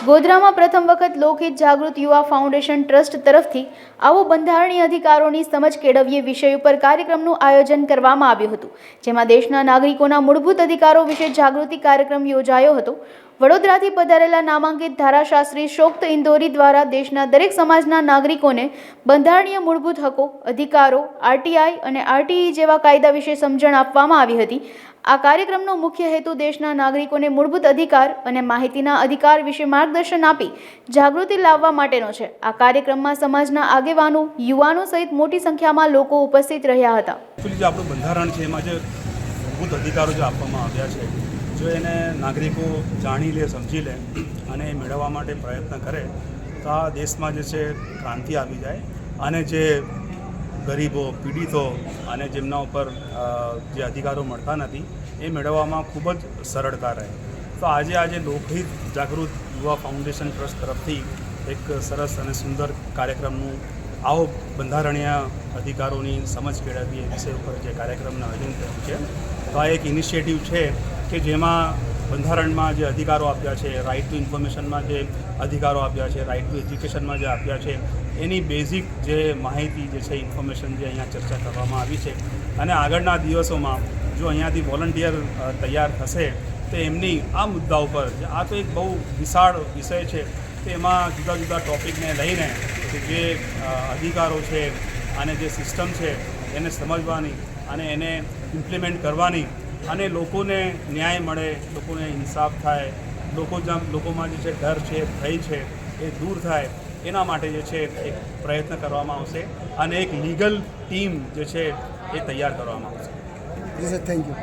ગોધરામાં પ્રથમ વખત લોકહિત જાગૃત યુવા ફાઉન્ડેશન ટ્રસ્ટ તરફથી આવો બંધારણીય અધિકારોની સમજ કેળવીએ વિષય ઉપર કાર્યક્રમનું આયોજન કરવામાં આવ્યું હતું, જેમાં દેશના નાગરિકોના મૂળભૂત અધિકારો વિશે જાગૃતિ કાર્યક્રમ યોજાયો હતો। વડોદરાથી પધારેલા નામાંકિત ધારાશાસ્ત્રી શોક્ત ઇન્દોરી દ્વારા દેશના દરેક સમાજના નાગરિકોને બંધારણીય મૂળભૂત હકો, અધિકારો, આરટીઆઈ અને આરટીઈ જેવા કાયદા વિશે સમજણ આપવામાં આવી હતી। આ કાર્યક્રમનો મુખ્ય હેતુ દેશના નાગરિકોને મૂળભૂત અધિકાર અને માહિતીના અધિકાર વિશે માર્ગદર્શન આપી જાગૃતિ લાવવા માટેનો છે। આ કાર્યક્રમમાં સમાજના આગેવાનો, યુવાનો સહિત મોટી સંખ્યામાં લોકો ઉપસ્થિત રહ્યા હતા। જે આપણું બંધારણ છે એમાં જે મૂળભૂત અધિકારો જે આપવામાં આવ્યા છે, જો એને નાગરિકો જાણી લે, સમજી લે અને એ મેળવવા માટે પ્રયત્ન કરે તો આ દેશમાં જે છે ક્રાંતિ આવી જાય અને જે ગરીબો, પીડિતો અને જેમના ઉપર જે અધિકારો મળતા નથી એ મેળવવામાં ખૂબ જ સરળતા રહે। તો આજે લોકહિત જાગૃત યુવા ફાઉન્ડેશન ટ્રસ્ટ તરફથી એક સરસ અને સુંદર કાર્યક્રમનું આવો બંધારણીય અધિકારોની સમજ કેળવીએ વિષય ઉપર જે કાર્યક્રમનું આયોજન થયું છે, તો આ એક ઇનિશિયેટિવ છે કે જેમાં બંધારણમાં જે અધિકારો આપ્યા છે, રાઇટ ટુ ઇન્ફોર્મેશનમાં જે અધિકારો આપ્યા છે, રાઇટ ટુ એજ્યુકેશનમાં જે આપ્યા છે, એની બેઝિક જે માહિતી જે છે, ઇન્ફોર્મેશન જે અહીંયા ચર્ચા કરવામાં આવી છે અને આગળના દિવસોમાં જો અહીંયાથી વોલન્ટિયર તૈયાર થશે તો એમની આ મુદ્દા ઉપર, આ તો એક બહુ વિશાળ વિષય છે, તો એમાં જુદા જુદા ટૉપિકને લઈને જે અધિકારો છે અને જે સિસ્ટમ છે એને સમજવાની અને એને ઇમ્પ્લિમેન્ટ કરવાની અને લોકોને ન્યાય મળે, લોકોને ઇન્સાફ થાય, લોકોમાં જે છે ડર છે, ભય છે એ દૂર થાય, એના માટે જે છે એક પ્રયત્ન કરવામાં આવશે અને એક લીગલ ટીમ જે છે એ તૈયાર કરવામાં આવશે। Thank you.